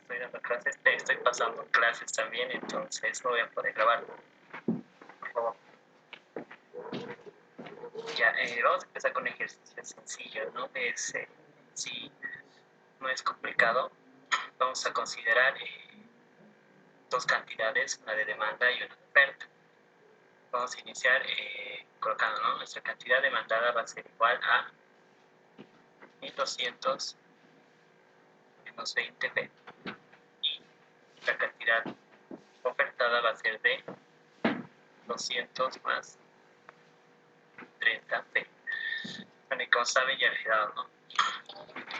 Estoy dando clases, te estoy pasando clases también, entonces no voy a poder grabar. Por favor. Ya, vamos a empezar con ejercicios sencillos, ¿no? Sí, no es complicado. Vamos a considerar dos cantidades, una de demanda y una de oferta. Vamos a iniciar colocando, ¿no? Nuestra cantidad demandada va a ser igual a 1200 menos 20p y la cantidad ofertada va a ser de 200 más 30p. Bueno, y como saben, ya les he dado, ¿no?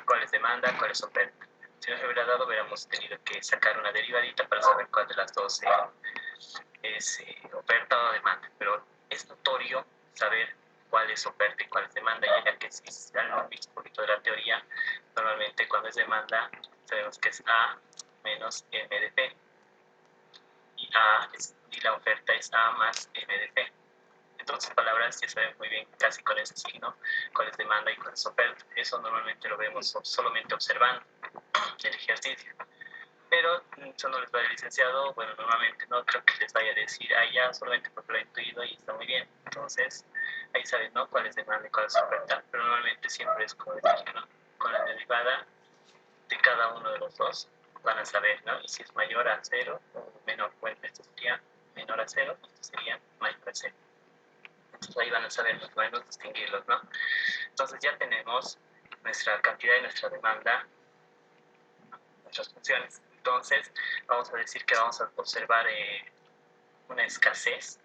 ¿Cuál es demanda, cuál es oferta? Si nos hubiera dado, hubiéramos tenido que sacar una derivadita para saber cuál de las dos es oferta o demanda. Pero es notorio saber cuál es oferta y cuál es demanda, ya que si han visto un poquito de la teoría, normalmente cuando es demanda sabemos que es A menos M de P y la oferta es A más M de P. Entonces, palabras ya saben muy bien, casi con ese signo, cuál es demanda y cuál es oferta. Eso normalmente lo vemos solamente observando el ejercicio. Pero eso no les va a decir licenciado, bueno, normalmente no creo que les vaya a decir, ya solamente porque lo he intuido y está muy bien. Entonces, ahí saben, ¿no? Cuál es demanda y cuál es oferta. Pero normalmente siempre es como decir, ¿no? Con la derivada de cada uno de los dos van a saber, ¿no? Y si es mayor a 0 o menor, bueno, esto sería menor a 0, esto sería mayor a 0. Entonces ahí van a saber más o menos distinguirlos, ¿no? Entonces ya tenemos nuestra cantidad y nuestra demanda, nuestras funciones. Entonces vamos a decir que vamos a observar una escasez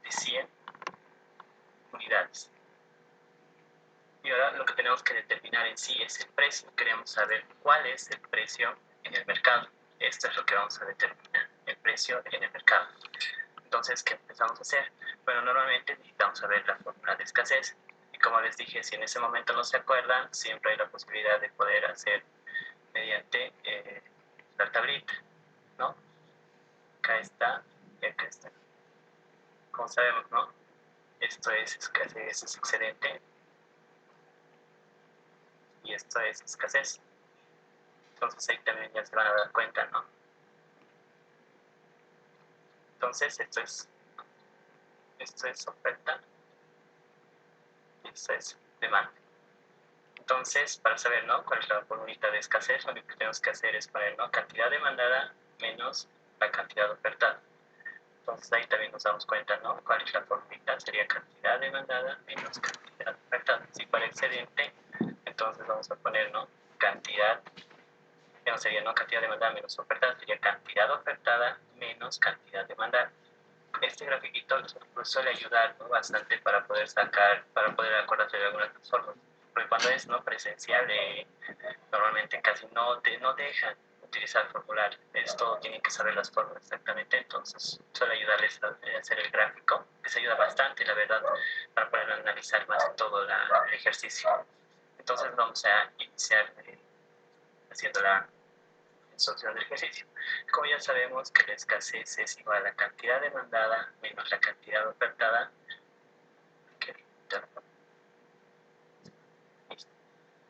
de 100 unidades. Y ahora lo que tenemos que determinar en sí es el precio. Queremos saber cuál es el precio en el mercado. Esto es lo que vamos a determinar, el precio en el mercado. Entonces, ¿qué empezamos a hacer? Bueno, normalmente necesitamos saber la fórmula de escasez. Y como les dije, si en ese momento no se acuerdan, siempre hay la posibilidad de poder hacer mediante la tablita, ¿no? Acá está y acá está. Como sabemos, ¿no? Esto es escasez, es excedente. Y esto es escasez. Entonces ahí también ya se van a dar cuenta, ¿no? Entonces esto es oferta y esto es demanda. Entonces, para saber, ¿no?, cuál es la formulita de escasez, lo único que tenemos que hacer es poner, ¿no?, cantidad demandada menos la cantidad ofertada. Entonces ahí también nos damos cuenta, ¿no?, cuál es la formulita, sería cantidad demandada menos cantidad ofertada. Si fuera excedente, entonces vamos a poner, ¿no?, cantidad, no sería, ¿no?, cantidad demandada menos ofertada, sería cantidad ofertada menos cantidad demandada. Este grafiquito nos suele ayudar, ¿no?, bastante para poder acordarse de algunas formas. Porque cuando es, ¿no?, presencial, normalmente casi no dejan utilizar formulario. Esto tienen que saber las formas exactamente, entonces suele ayudarles a hacer el gráfico. Les ayuda bastante, la verdad, para poder analizar más todo el ejercicio. Entonces vamos a iniciar haciendo la solución del ejercicio. Como ya sabemos que la escasez es igual a la cantidad demandada menos la cantidad ofertada,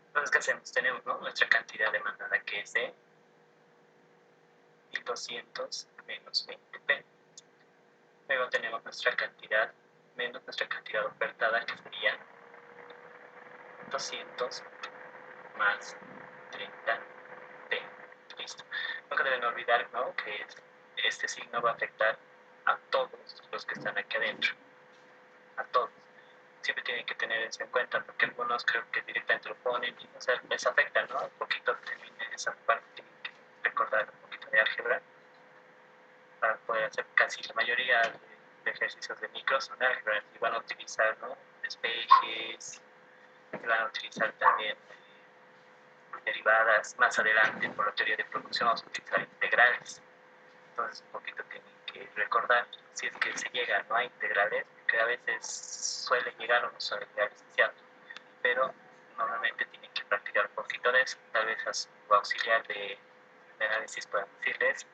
entonces, ¿qué hacemos? Tenemos, ¿no?, nuestra cantidad demandada, que es de 1200 menos 20p. Luego tenemos nuestra cantidad menos nuestra cantidad ofertada, que sería 200 más 30p. Listo. Nunca deben olvidar, ¿no?, que este signo va a afectar a todos los que están aquí adentro. A todos. Siempre tienen que tener eso en cuenta, porque algunos creo que directamente lo ponen y no sé, les afecta, ¿no? Un poquito también esa parte, tienen que recordar un poquito de álgebra para poder hacer casi la mayoría de ejercicios de micro son álgebra, y van a utilizar, ¿no?, despejes, y van a utilizar también derivadas. Más adelante, por la teoría de producción, vamos a utilizar integrales. Entonces, un poquito tienen que recordar, si es que se llega, ¿no?, a integrales, que a veces suelen llegar o no suelen llegar licenciados, pero normalmente tienen que practicar un poquito de eso. Tal vez a su auxiliar de análisis puedan decirles,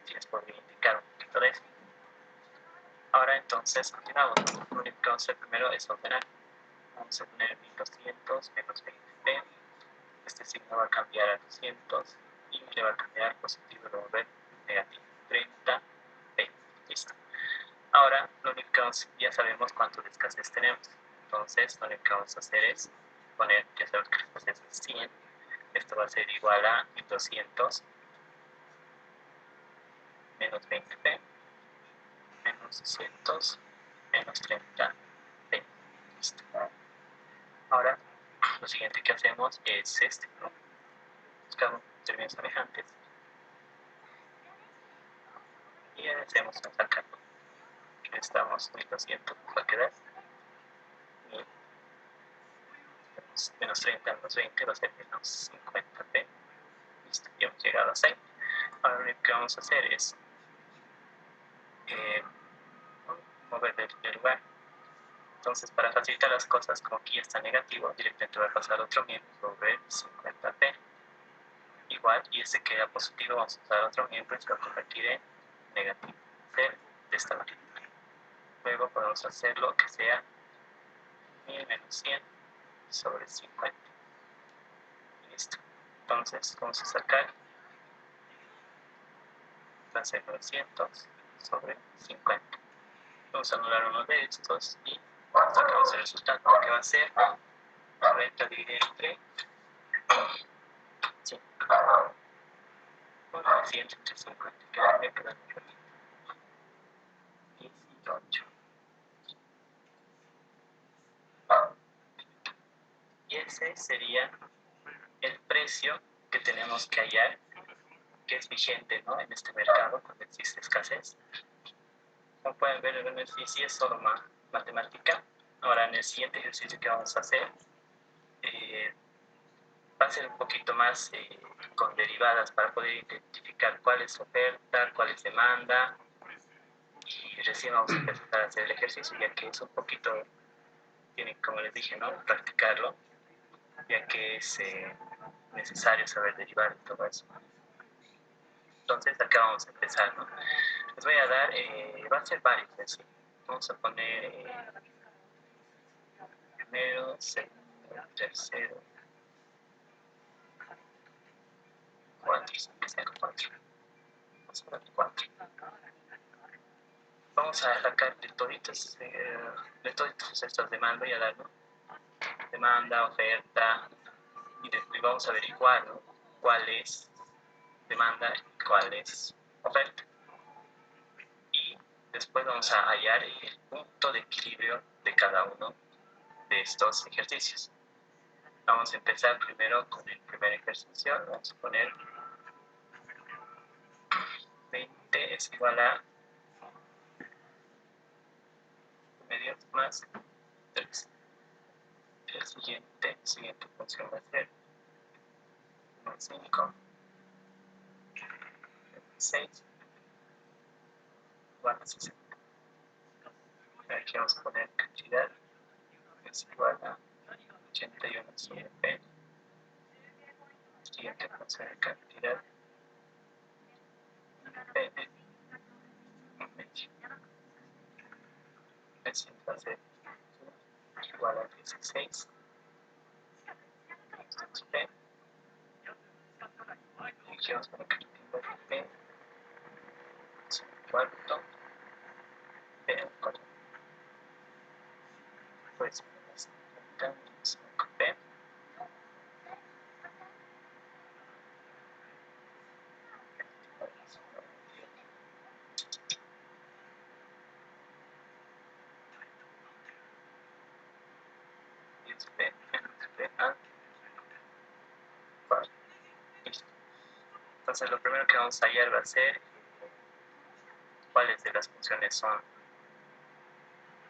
si les podría indicar un poquito de eso. Ahora entonces continuamos. Lo único que vamos a hacer primero es ordenar. Vamos a poner 1200 menos 20p. Este signo no va a cambiar a 200 y le va a cambiar positivo, luego ver negativo, 30, 20, listo. Ahora, lo único que ya sabemos cuánto de escasez tenemos. Entonces, lo único que vamos a hacer es poner, ya sabemos que la escasez es 100. Esto va a ser igual a 1200 menos 20p menos 200 menos 30, 20. Listo. Ahora, lo siguiente que hacemos es este, ¿no? Buscamos términos semejantes y hacemos un sacando. Estamos 1200, nos va a quedar menos 30 menos 20 va a ser menos 50p. Listo, ya hemos llegado a 6. Ahora lo único que vamos a hacer es mover del lugar. Entonces, para facilitar las cosas, como aquí está negativo, directamente va a pasar otro miembro sobre 50p. Igual, y este que era positivo, vamos a usar otro miembro y se va a convertir en negativo. De esta manera. Luego podemos hacerlo que sea 1000 menos 100 sobre 50. Listo. Entonces, vamos a sacar, va a ser 900 sobre 50. Vamos a anular uno de estos y sacamos el resultado que va a ser 90 dividido entre 100. Bueno, 100 entre 50 queda 18. Y ese sería el precio que tenemos que hallar, que es vigente, ¿no?, en este mercado cuando existe escasez. Como pueden ver, el beneficio es solo matemática. Ahora, en el siguiente ejercicio que vamos a hacer, va a ser un poquito más con derivadas para poder identificar cuál es oferta, cuál es demanda, y recién vamos a empezar a hacer el ejercicio, ya que es un poquito, tienen, como les dije, ¿no?, practicarlo, ya que es necesario saber derivar y todo eso. Entonces, acá vamos a empezar, ¿no? Les voy a dar, va a ser varios, ¿sí? Vamos a poner primero, segundo, tercero, 4, que sean 4. Vamos a dar 4. Vamos a sacar de toditos estas demandas y a dar, ¿no?, demanda, oferta, y vamos a averiguar, ¿no?, cuál es demanda y cuál es oferta. Y después vamos a hallar el punto de equilibrio de cada uno de estos ejercicios. Vamos a empezar primero con el primer ejercicio. Vamos a poner 20 es igual a medios más 3. La siguiente función va a ser 5, 6, igual a 60. Aquí vamos a poner cantidad es igual a 81 sobre P. Siguiente función de cantidad P en medio. El siguiente va a ser igual a 16 P. Y aquí vamos a poner cantidad de P cuarto P al cuarto. Pues 5P. Entonces, lo primero que vamos a hallar va a ser cuáles de las funciones son,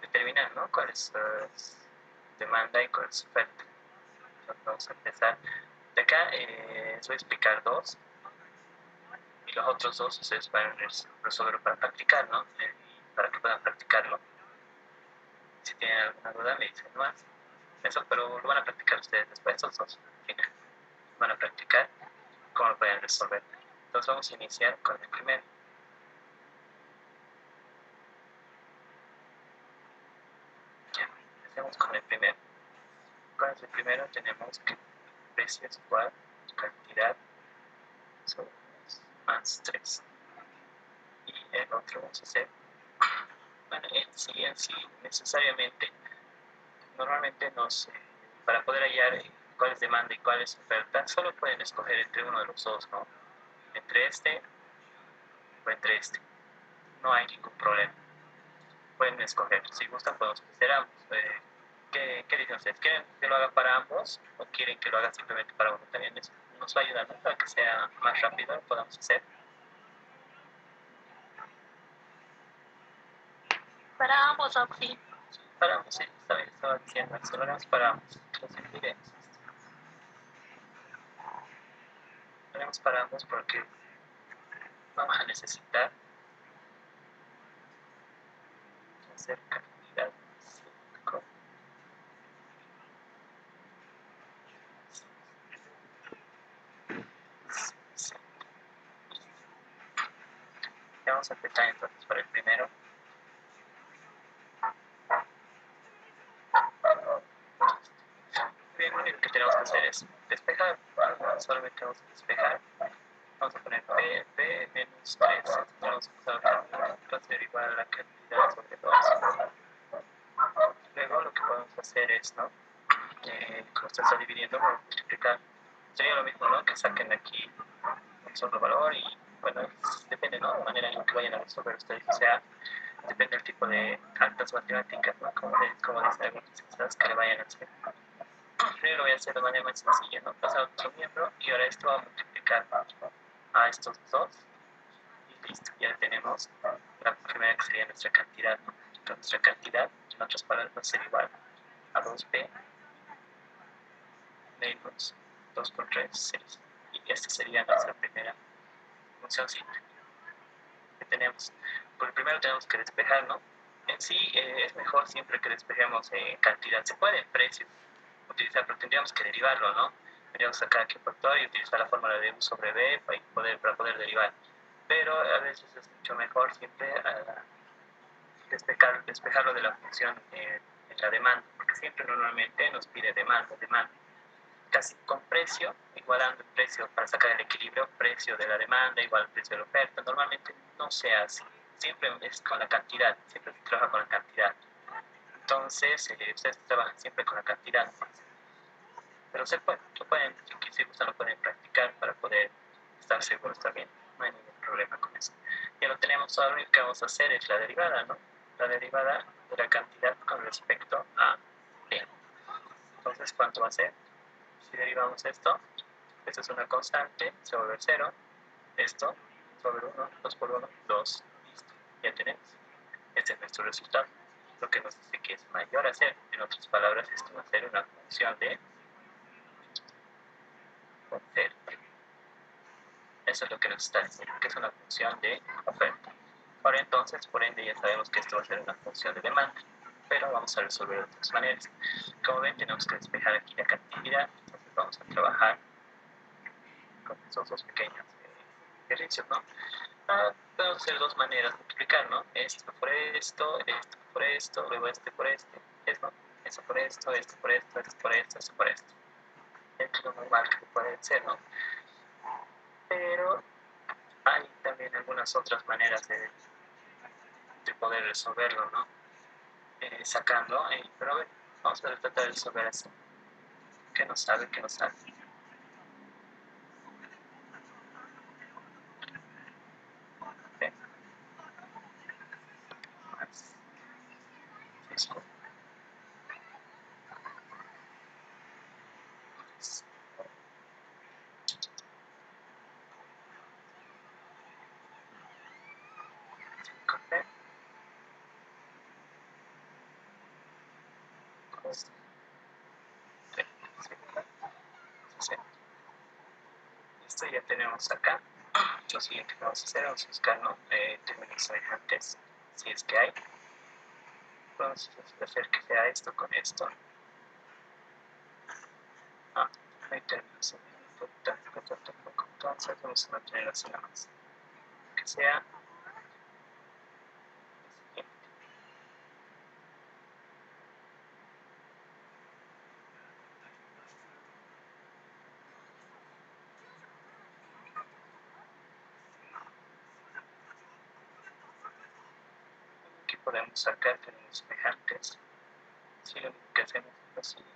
determinar, ¿no?, cuál es demanda y cuál es oferta. Entonces, vamos a empezar de acá. Les voy a explicar dos y los otros dos ustedes van a resolver para practicar, ¿no?, para que puedan practicarlo. Si tienen alguna duda me dicen más. Eso, pero lo van a practicar ustedes después, esos dos. Van a practicar cómo lo pueden resolver. Entonces vamos a iniciar con el primero. Ya, empecemos con el primero. Con el primero tenemos que el precio es igual cantidad sobre 2 más 3. Y el otro vamos a hacer, bueno, en sí, necesariamente, normalmente para poder hallar cuál es demanda y cuál es oferta, solo pueden escoger entre uno de los dos, ¿no? Entre este o entre este. No hay ningún problema. Pueden escoger. Si gustan, podemos hacer ambos. ¿Qué dicen ustedes? ¿Quieren que lo haga para ambos o quieren que lo haga simplemente para uno? También nos va a ayudar, ¿no? Para que sea más rápido, lo podamos hacer. Para ambos, sí. Para ambos, sí. Está bien, estaba diciendo. Si lo haremos para ambos. Entonces, miremos esto. Lo haremos para ambos porque vamos a necesitar hacer cantidad 5. Vamos a empezar entonces por el primero. Bien, lo único que tenemos que hacer es despejar. Solamente vamos a despejar. Vamos a poner P menos 3. Vamos a usar va a ser igual a la cantidad sobre 2. Luego lo que podemos hacer es, ¿no? Como se está dividiendo, vamos a multiplicar. Sería lo mismo, ¿no? Que saquen aquí un solo valor y, bueno, depende, ¿no? La manera en la que vayan a resolver ustedes. O sea, depende del tipo de actas matemáticas, ¿no? Como dicen algunos licenciados que le vayan a hacer. Yo lo voy a hacer de manera más sencilla, ¿no? Pasar a otro miembro y ahora esto va a multiplicar a estos dos y listo, ya tenemos la primera que sería nuestra cantidad, ¿no? Entonces, nuestra cantidad, en otras palabras, va a ser igual a 2b menos 2 por 3, 6. Y esta sería nuestra primera función simple que tenemos. Por primero tenemos que despejar, ¿no? En sí es mejor siempre que despejemos cantidad. Se puede en precio utilizar, pero tendríamos que derivarlo, ¿no? Tendríamos que sacar aquí el factor y utilizar la fórmula de u sobre b para poder derivar. Pero a veces es mucho mejor siempre despejarlo de la función en la demanda, porque siempre normalmente nos pide demanda. Casi con precio, igualando el precio para sacar el equilibrio, precio de la demanda igual al precio de la oferta. Normalmente no se hace, siempre es con la cantidad, siempre se trabaja con la cantidad. Entonces, ustedes trabajan siempre con la cantidad, pero si gustan lo pueden practicar para poder estar seguros también, no hay ningún problema con eso. Ya lo tenemos, ahora lo único que vamos a hacer es la derivada, ¿no? La derivada de la cantidad con respecto a b. Entonces, ¿cuánto va a ser? Si derivamos esto es una constante, se va a volver 0, esto sobre 1, 2 por 1, 2, listo, ya tenemos. Este es nuestro resultado, lo que nos dice que es mayor a 0. En otras palabras, esto va a ser una función de oferta. Eso es lo que nos está diciendo, que es una función de oferta. Ahora entonces, por ende, ya sabemos que esto va a ser una función de demanda, pero vamos a resolver de otras maneras. Como ven, tenemos que despejar aquí la cantidad, entonces vamos a trabajar con estos dos pequeños ejercicios, ¿no? Podemos hacer dos maneras de multiplicar, ¿no? Esto por esto por esto, luego este por este, ¿no? Esto por esto, esto por esto, esto por esto, esto por esto. Es lo normal que puede ser, ¿no? Pero hay también algunas otras maneras de poder resolverlo, ¿no? Sacando, pero a ver, vamos a tratar de resolver así. ¿Qué nos sale? ¿Qué nos sale? ¿Sí? Más. Eso. Esto ya tenemos acá. Lo siguiente que vamos a hacer es buscar, ¿no? Términos semejantes, si es que hay. Vamos a hacer que sea esto con esto. No hay términos semejantes. Entonces vamos a mantener así nada más. Que sea podemos sacar términos semejantes. Si lo único que hacemos es lo siguiente.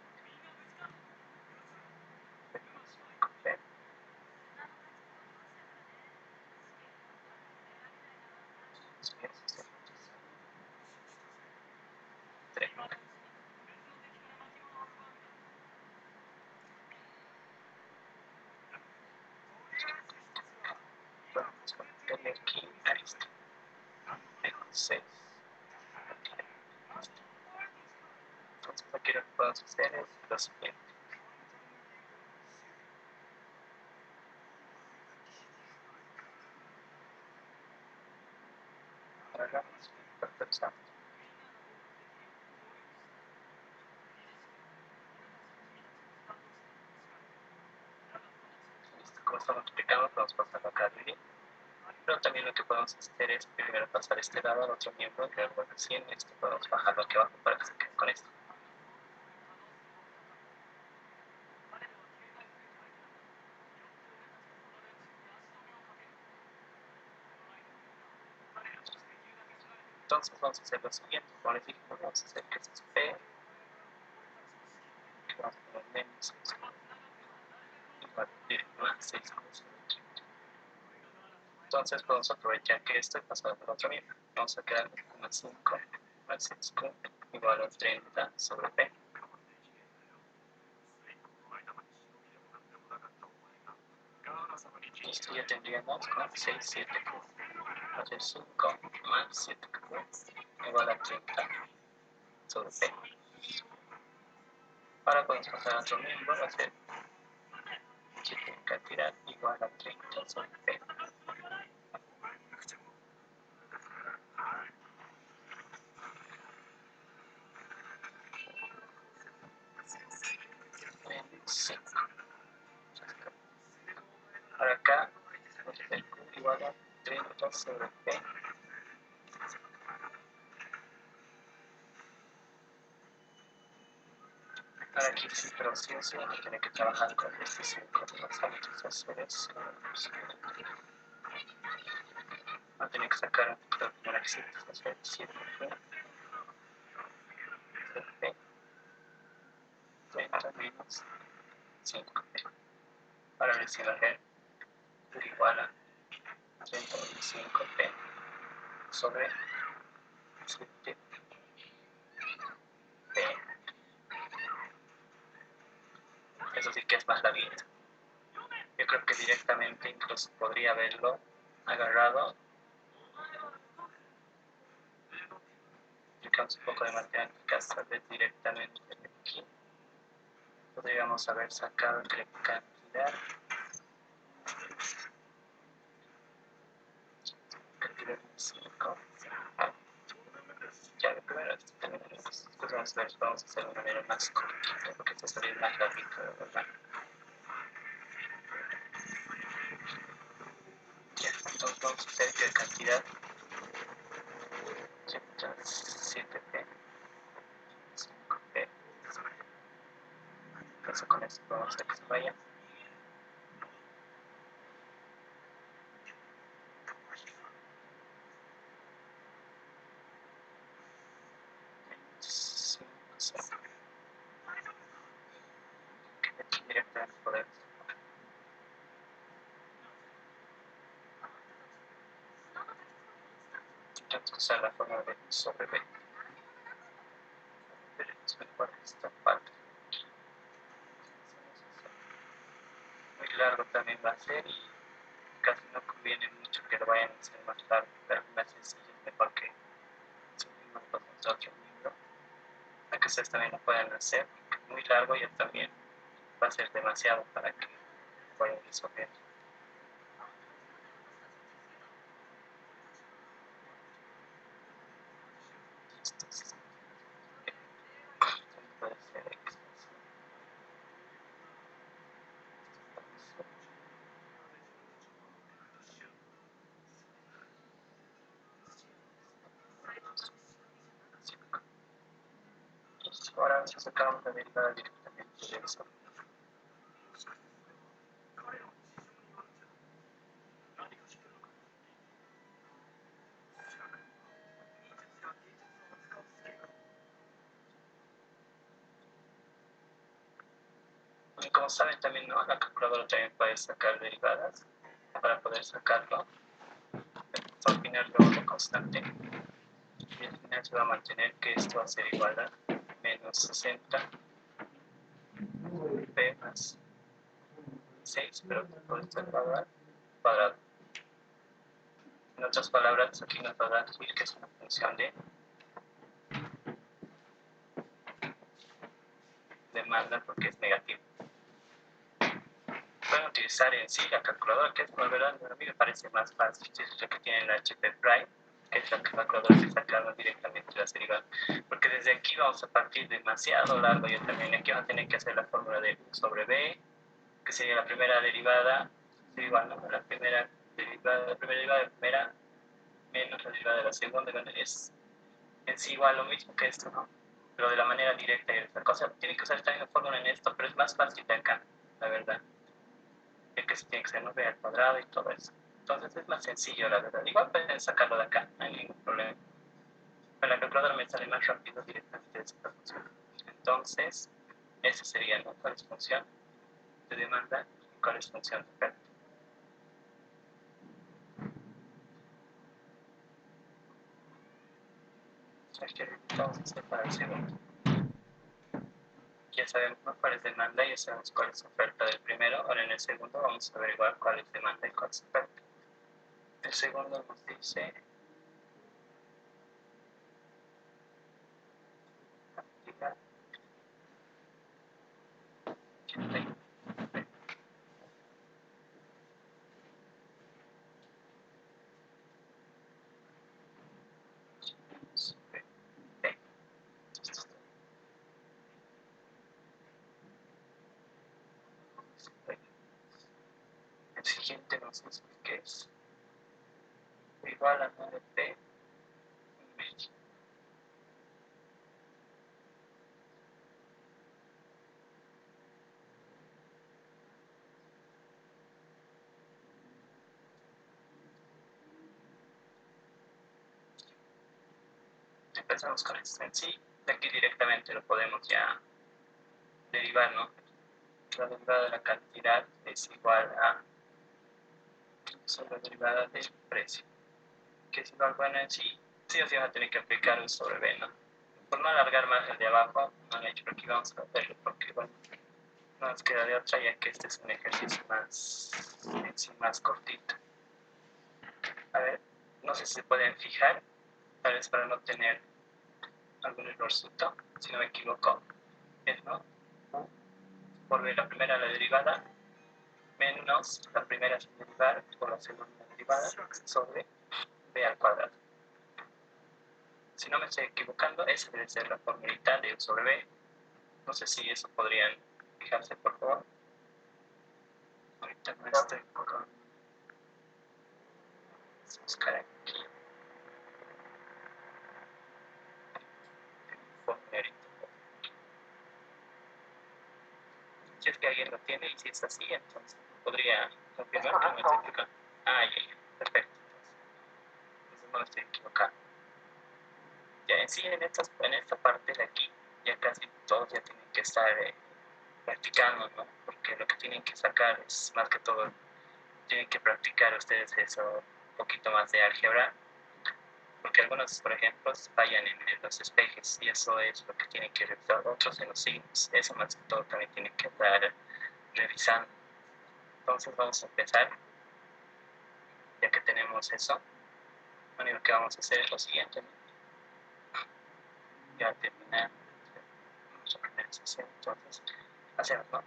Vamos a meterle aquí a este. Entonces aquí lo que podemos hacer es lo siguiente. Hagamos perfectamente. Como esto multiplicamos, vamos pasando acá arriba. Pero también lo que podemos hacer es primero pasar este lado al otro miembro y luego recién esto podemos bajarlo aquí abajo para que se quede con esto. Entonces vamos a hacer lo siguiente, como les dije, vamos a hacer que esto es P, que vamos a poner menos 6 igual a más 6 Entonces podemos aprovechar que esto y pasar al otro miembro. Vamos a quedar con 5 más 6 igual a 30 sobre P. Esto ya tendríamos con 6, 7 va a ser 5 más 7 igual a 30 sobre P. Ahora podemos pasar a otro miembro, va a ser 7 en cantidad igual a 30 sobre P. En 5. Ahora acá vamos a hacer Q igual a 30 sobre P. Ahora aquí sí, pero sí o sí vamos a tener que trabajar con este 5 de los altos, hacer eso. Vamos a tener que sacar un poquito de marxitos, hacer 7 P, 30 menos 5P. Ahora recién hacer igual a 35P sobre 7P. Eso sí que es más larguito. Yo creo que directamente incluso podría haberlo agarrado. Aplicamos un poco de matemáticas, tal vez directamente de aquí. Podríamos haber sacado entre cantidad de 5. Ya, primero esto tenemos. Después vamos a ver, vamos a hacer de una manera más cortita, porque esto sería más larguito, ¿verdad? Ya, entonces vamos a hacer que cantidad 7P, 5P. Entonces con esto vamos a hacer que se vaya. Aquí directamente podemos usar la forma de sobre B. Veremos mejor esta parte. Muy largo también va a ser y casi no conviene mucho que lo vayan a hacer más largo, pero más sencillo es mejor que subimos los otro miembro. Aunque ustedes también lo puedan hacer, porque muy largo ya también va a ser demasiado para que puedan resolver. Entonces, puede ser X. Ahora sacamos la derivada directamente de eso. Y como saben también, ¿no? La calculadora también puede sacar derivadas. Para poder sacarlo, al final lo constante. Y al final se va a mantener que esto va a ser igual a menos 60 p más 6, pero todo esto es cuadrado. En otras palabras, aquí nos va a dar que es una función de demanda porque es negativo. Pueden utilizar en sí la calculadora, que es la verdad, a mí me parece más fácil, es la que tiene la HP Prime, que es la calculadora que sacamos directamente las derivadas. Porque desde aquí vamos a partir demasiado largo. Yo también aquí vamos a tener que hacer la fórmula de U sobre B, que sería la primera derivada, igual, ¿no? La primera derivada de primera menos la derivada de la segunda, es en sí igual lo mismo que esto, ¿no? Pero de la manera directa y esta cosa. Tiene que usar esta misma fórmula en esto, pero es más fácil de acá, la verdad. El que se tiene que ser 9 al cuadrado y todo eso. Entonces es más sencillo, la verdad. Igual pueden sacarlo de acá, no hay ningún problema. Pero la calculadora me sale más rápido directamente de esta función. Entonces, esa sería, ¿no? ¿Cuál es función de demanda y cuál es función de oferta? Entonces, para el segundo. Ya sabemos, ¿no?, cuál es demanda y ya sabemos cuál es oferta del primero. Ahora en el segundo vamos a averiguar cuál es demanda y cuál es oferta. El segundo nos dice cantidad el siguiente nos dice que es igual a 9p medio. Empezamos con esto en sí. De aquí directamente lo podemos ya derivar, ¿no? La derivada de la cantidad es igual a la derivada del precio, que es igual, bueno, en sí, sí o sí vamos a tener que aplicar un sobre B, ¿no? Por no alargar más el de abajo, no lo he hecho, pero aquí vamos a hacerlo porque, bueno, no nos queda de otra, ya que este es un ejercicio más, en sí, más cortito. A ver, no sé si se pueden fijar, tal vez para no tener algún errorcito, si no me equivoco, es, ¿no?, U por B, la primera la derivada, menos la primera sin derivar por la segunda derivada sobre B al cuadrado. Si no me estoy equivocando, esa debe ser la formulita de U sobre B. No sé si eso podrían fijarse, por favor. Ahorita no estoy con... Vamos a buscar aquí. Formularito. Si es que alguien lo tiene y si es así, entonces podría confirmar que no me estoy equivocando. Ah, ya, perfecto. Entonces no me estoy equivocando. Ya en sí, en esta parte de aquí, ya casi todos ya tienen que estar practicando, ¿no? Porque lo que tienen que sacar es más que todo, tienen que practicar ustedes eso, un poquito más de álgebra, porque algunos, por ejemplo, fallan en los espejes y eso es lo que tienen que revisar, otros en los signos, eso más que todo también tienen que estar revisando. Entonces vamos a empezar, ya que tenemos eso, lo único que vamos a hacer es lo siguiente, ¿no? Ya terminar nuestra primera sesión, entonces hacemos, ¿no?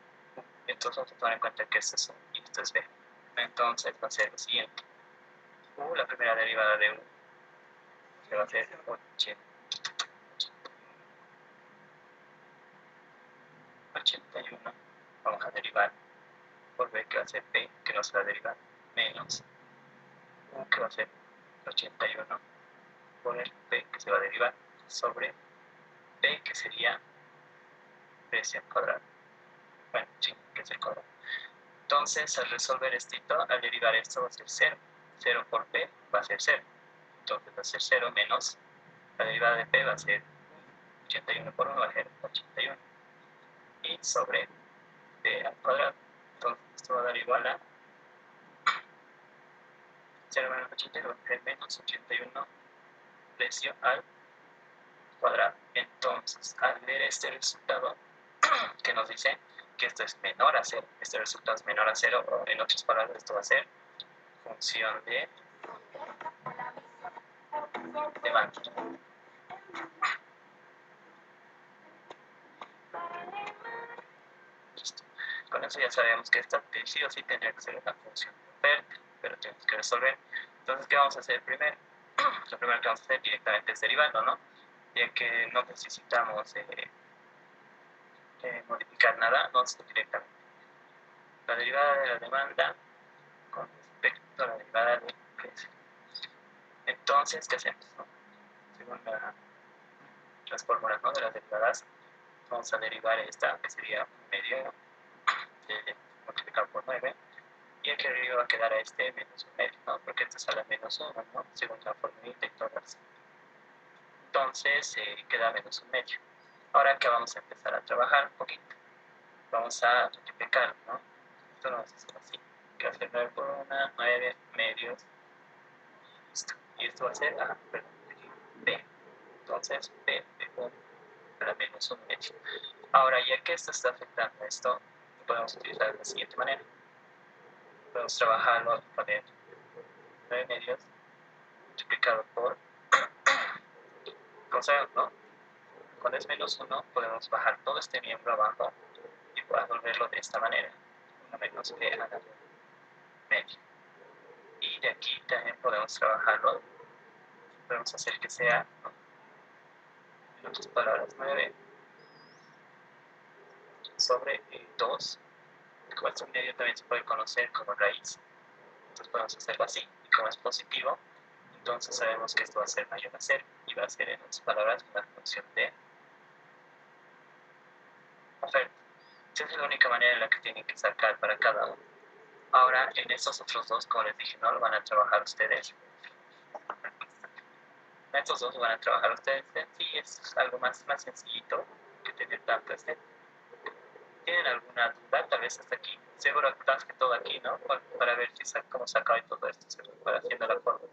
Entonces vamos a tomar en cuenta que esto es U y esto es B. Entonces va a ser lo siguiente: U, la primera derivada de U, que va a ser 81, vamos a derivar por B, que va a ser B, que no se va a derivar, menos U, que va a ser 81 por el B, que se va a derivar, sobre B, que sería precio al cuadrado. Bueno, sí, que es el cuadrado. Entonces, al resolver esto, al derivar esto va a ser 0. 0 por P va a ser 0. Entonces va a ser 0 menos la derivada de P va a ser 81 por 1 va a ser 81. Y sobre B b al cuadrado. Entonces esto va a dar igual a 0 menos 81 entre menos 81 precio al cuadrado. Entonces, al ver este resultado que nos dice que esto es menor a 0, este resultado es menor a 0, o en otras palabras, esto va a ser función de demanda. Listo. Con eso ya sabemos que esta sí o sí tendría que ser una función de oferta, pero tenemos que resolver. Entonces, ¿qué vamos a hacer primero? Lo primero que vamos a hacer directamente es derivando, ¿no? Ya que no necesitamos modificar nada, vamos a directamente la derivada de la demanda con respecto a la derivada del precio. Entonces, ¿qué hacemos? No? Según las fórmulas, ¿no?, de las derivadas, vamos a derivar esta, que sería un medio multiplicado por 9, y aquí arriba va a quedar a este menos un medio, ¿no?, porque esto sale a menos 1, ¿no?, según la formulita y todas. Entonces queda menos un medio. Ahora que vamos a empezar a trabajar un poquito, vamos a multiplicar, ¿no? Esto lo vamos a hacer así, que va a ser 9 por 1, 9 medios. Listo. Y esto va a ser B. Entonces B de 1 para menos un medio. Ahora, ya que esto está afectando esto, lo podemos utilizar de la siguiente manera. Podemos trabajarlo y poner 9 medios multiplicado por, como sabemos, ¿no?, cuando es menos 1, podemos bajar todo este miembro abajo y volverlo de esta manera, 1 menos b a la medio. Y de aquí también podemos trabajarlo, podemos hacer que sea, en otras palabras, 9 sobre 2, como este medio también se puede conocer como raíz. Entonces podemos hacerlo así, y como es positivo, entonces sabemos que esto va a ser mayor a 0, y va a ser, en otras palabras, una función de oferta. Esa es la única manera en la que tienen que sacar para cada uno. Ahora, en estos otros dos, como les dije, no lo van a trabajar ustedes. En estos dos lo van a trabajar ustedes. Sí, es algo más sencillito que tener tanto este. ¿Tienen alguna duda? Tal vez hasta aquí. Seguro más que todo aquí, ¿no? Para ver si cómo sacar todo esto, para haciendo la fórmula.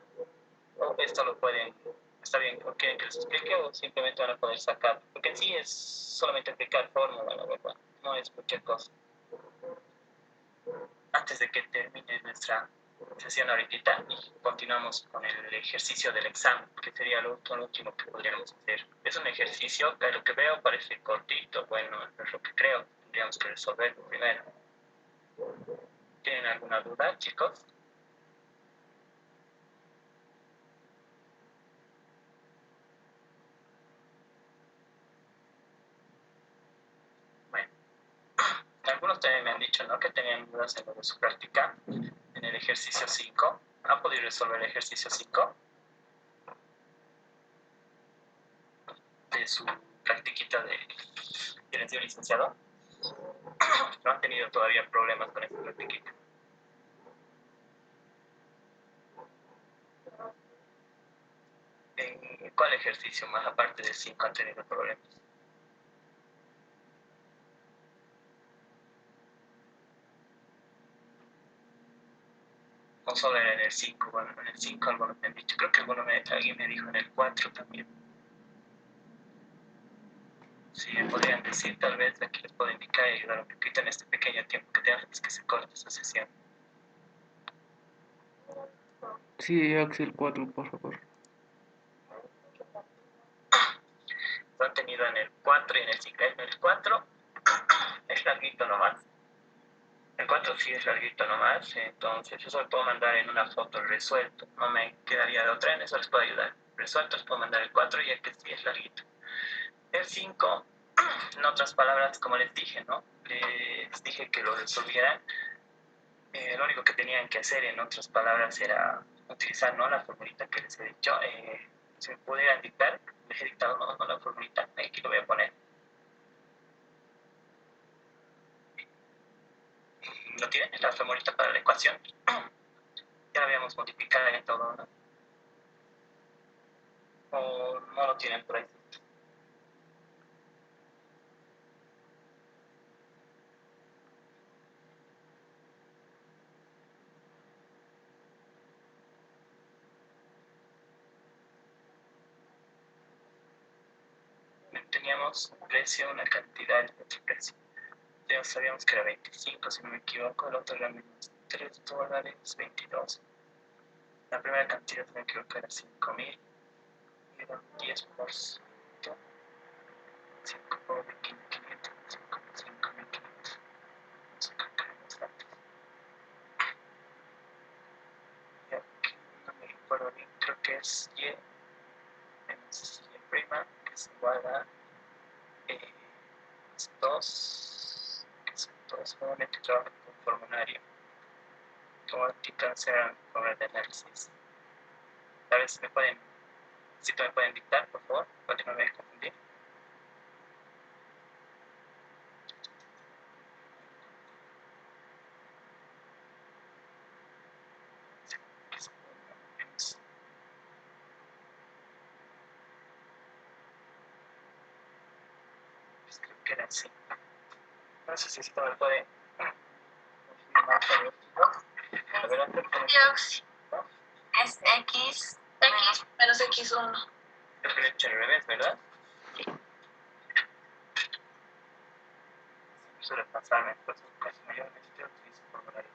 O esto lo pueden, está bien, o quieren que les explique, o simplemente van a poder sacar. Porque en sí es solamente aplicar fórmula, la verdad. No es cualquier cosa. Antes de que termine nuestra sesión ahorita y continuamos con el ejercicio del examen, que sería lo último que podríamos hacer. Es un ejercicio que, lo que veo, parece cortito. Bueno, es lo que creo, tendríamos que resolverlo primero. ¿Tienen alguna duda, chicos? Bueno, algunos también me han dicho, ¿no?, que tenían dudas en lo de su práctica, en el ejercicio 5. ¿Han podido resolver el ejercicio 5 de su practiquita de gerencia licenciado? ¿No han tenido todavía problemas con esta practiquita? ¿En cuál ejercicio más aparte del 5 han tenido problemas? No solo era en el 5, bueno, en el 5 algunos me han dicho, creo que alguien me dijo en el 4 también. Si me podrían decir, tal vez aquí les puedo indicar y ayudar un poquito en este pequeño tiempo que tengan antes que se corte esta sesión. Sí, Axel 4, por favor. Lo han tenido en el 4 y en el 5. En el 4 es larguito nomás. El 4 sí es larguito nomás, entonces eso lo puedo mandar en una foto resuelto. No me quedaría de otra, en eso les puedo ayudar. Resuelto les puedo mandar el 4 ya que sí es larguito. El 5, en otras palabras, como les dije, ¿no?, les dije que lo resolvieran. Lo único que tenían que hacer, en otras palabras, era utilizar, ¿no?, la formulita que les he dicho. Si me pudieran dictar, les he dictado, no la formulita, aquí lo voy a poner. ¿Lo tienen? La formulita para la ecuación. Ya la habíamos multiplicado en todo, ¿no? O no lo tienen por ahí. teníamos un precio, una cantidad y otro precio. Ya sabíamos que era 25, si no me equivoco, el otro era menos $3.22. La primera cantidad, si no me equivoco, era 5.000, era 10%. 5 por 500, 5.500. Y aquí no me recuerdo bien, creo que es Y menos Y prima, que es igual a 2, que son 2, nuevamente trabajo con formulario. Como titular será formulario de análisis. A ver si me pueden dictar, por favor, para que no me vaya a confundir. Pues creo que era así. No sé si esto me puede confirmar con a ver, antes Es X menos X1. creo que lo he hecho al revés, ¿verdad? Suele pasarme, pues casi mayormente utilizo formulario.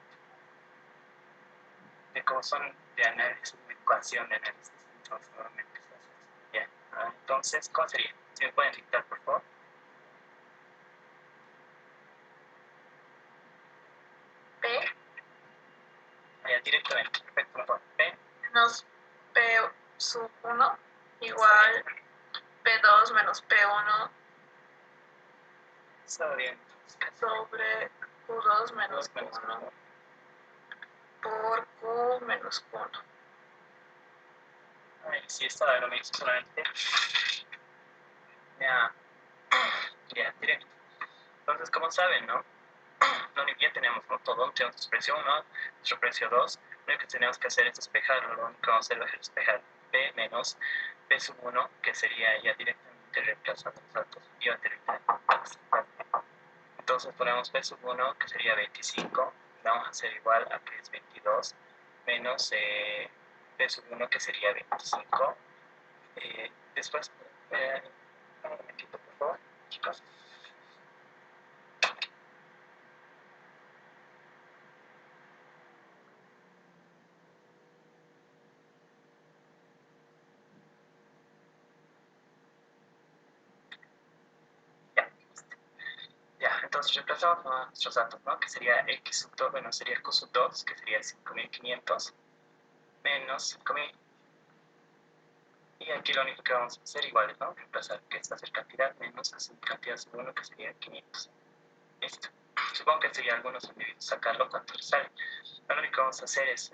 De cómo son de análisis, de ecuación de análisis, entonces normalmente se hace así. Ya, entonces, ¿cómo sería? Si me pueden dictar, por favor. P Ya, directamente, perfecto, mejor. P menos P sub 1 igual P2 menos P1 está bien. sobre Q2 menos 2 menos Q1 1. por Q menos Q1. Ay, sí, estaba lo mismo, solamente. Ya, ya, directo. Entonces, como saben, ¿no? Ya tenemos, ¿no? Todo, tenemos nuestro precio 1, nuestro precio 2. Lo único que tenemos que hacer es despejarlo. Lo único que vamos a hacer es despejar P menos P sub 1, que sería ya directamente reemplazando los datos. Y va directamente. Entonces ponemos P sub 1, que sería 25. Vamos a hacer igual a que es 22 menos P sub 1, que sería 25. Después, un momentito, por favor, chicos. Ya, entonces reemplazamos nuestros datos, ¿no? Que sería X sub 2, bueno, sería Q sub 2, que sería 5.500 menos 5.000. Y aquí lo único que vamos a hacer igual, ¿no? Reemplazar que esta es cantidad menos cantidad sub 1, que sería 500. Listo. Supongo que sería algunos individuos sacarlo cuánto les sale. Lo único que vamos a hacer es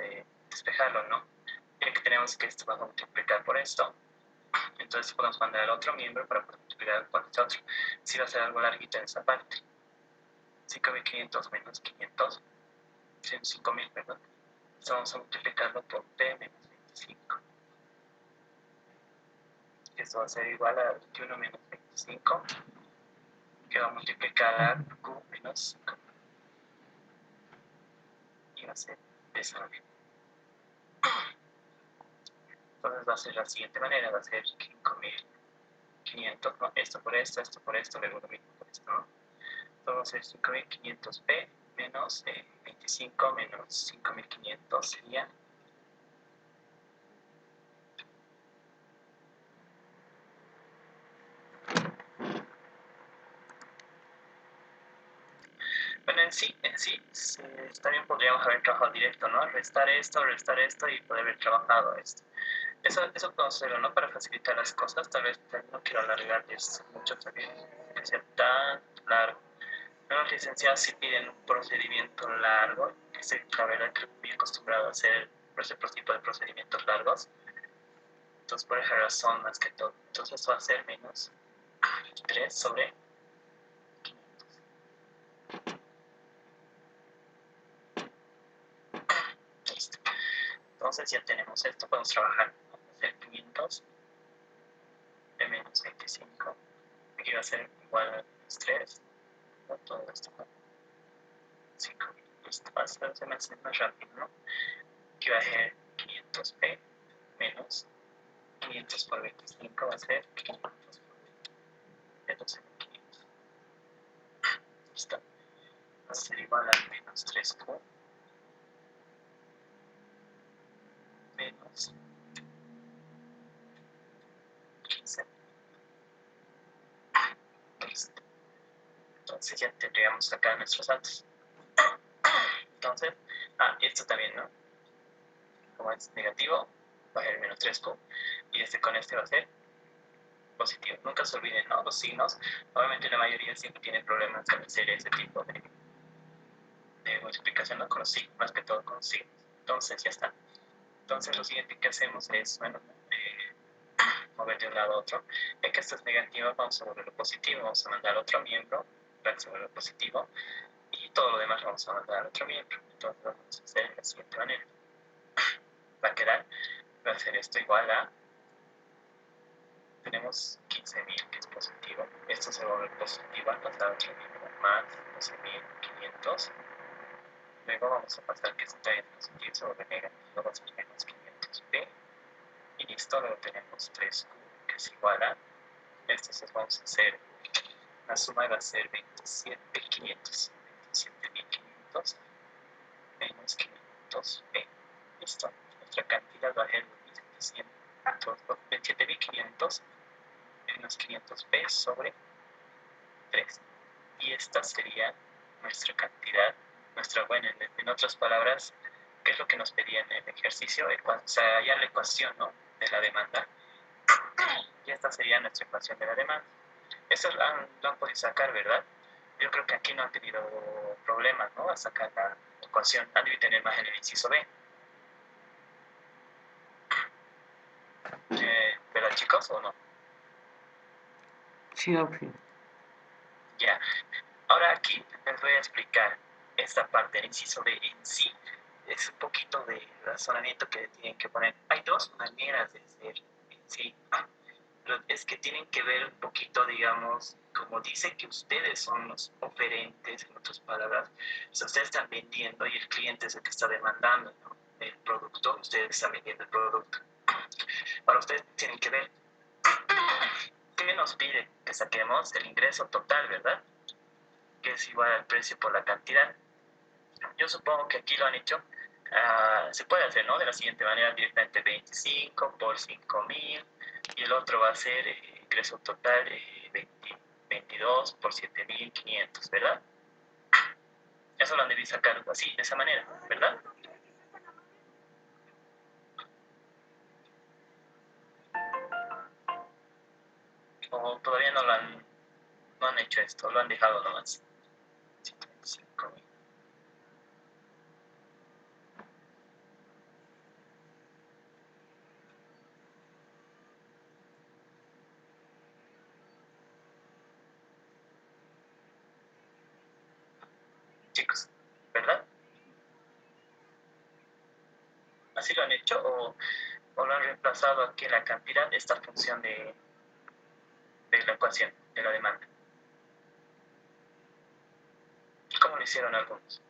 despejarlo, ¿no? Ya que tenemos que esto va a multiplicar por esto. Entonces podemos mandar al otro miembro para poder multiplicar por este otro. Si va a ser algo larguito en esa parte. 5.500 menos 500, 5.000, perdón. Entonces vamos a multiplicarlo por P menos 25. Esto va a ser igual a 21 menos 25, que va a multiplicar a Q menos 5. Y va a ser de esa manera. Entonces va a ser de la siguiente manera, va a ser 5.500, ¿no? Esto por esto, luego lo mismo por esto, ¿no? Entonces 5.500P menos 25 menos 5.500 sería bueno, en sí, también podríamos haber trabajado directo, ¿no? Restar esto y poder haber trabajado esto. Eso podemos hacerlo, ¿no? Para facilitar las cosas, tal vez no quiero alargarles mucho también, que sea tan largo. Los licenciados sí piden un procedimiento largo, que sé, la verdad que estoy acostumbrado a hacer ese tipo de procedimientos largos. Entonces, por esa razón, más que todo. Entonces, va a ser menos 3 sobre 500. Listo. Entonces, ya tenemos esto, podemos trabajar. Vamos a hacer 500 de menos 25. Aquí va a ser igual a menos 3. ¿No? Todo esto, ¿no? 5. Listo, va a ser más rápido, ¿no? Aquí va a ser 500p menos 500 por 25 va a ser 500 por 20. de 12.500. Listo. Va a ser igual a menos 3Q menos 15. Listo. Entonces ya tendríamos acá nuestros datos. Entonces, esto también, ¿no? Como es negativo, va a ser menos 3Q. Y con este va a ser positivo. Nunca se olviden, ¿no? Los signos. Obviamente la mayoría siempre tiene problemas al hacer ese tipo de multiplicación, ¿no? Con los signos, más que todo con los signos. Entonces ya está. Entonces lo siguiente que hacemos es, bueno, mover de un lado a otro. Ya que esto es negativo, vamos a volverlo positivo. Vamos a mandar otro miembro para que se vuelva positivo. Y todo lo demás lo vamos a mandar al otro miembro. Entonces lo vamos a hacer de la siguiente manera. Va a quedar, va a ser esto igual a, tenemos 15.000 que es positivo. Esto se va a volver positivo al pasar a otro miembro, más 12.500. Luego vamos a pasar que está en positivo, se vuelve negativo, va a ser menos 500p. Y listo, luego tenemos 3q que es igual a, entonces vamos a hacer la suma y va a ser 27.500 menos 500p. Listo, nuestra cantidad va a ser 27.500 menos 500p sobre 3. Y esta sería nuestra cantidad, buena, en otras palabras, ¿qué es lo que nos pedía en el ejercicio? O sea, ya la ecuación, ¿no?, de la demanda. Y esta sería nuestra ecuación de la demanda. Eso lo han podido sacar, ¿verdad? Yo creo que aquí no han tenido problemas, ¿no?, a sacar la ecuación. Han de tener más en el inciso B. ¿Verdad, chicos, o no? Sí, Oxy. Ya. Ahora aquí les voy a explicar esta parte del inciso B en sí. Es un poquito de razonamiento que tienen que poner. Hay dos maneras de hacer en sí. Es que tienen que ver un poquito, digamos, como dice que ustedes son los oferentes, en otras palabras, si ustedes están vendiendo y el cliente es el que está demandando, ¿no?, el producto, ustedes están vendiendo el producto. Ahora ustedes tienen que ver qué nos pide que saquemos el ingreso total, ¿verdad?, que es igual al precio por la cantidad. Yo supongo que aquí lo han hecho. Se puede hacer, ¿no?, de la siguiente manera, directamente 25 por 5.000, y el otro va a ser ingreso total 22 por 7.500, ¿verdad? Eso lo han debido sacar así, de esa manera, ¿verdad? O todavía no han hecho esto, lo han dejado nomás. 125.000. Chicos, ¿verdad? ¿Así lo han hecho o lo han reemplazado aquí en la cantidad, esta función de la ecuación de la demanda? ¿Cómo lo hicieron algunos?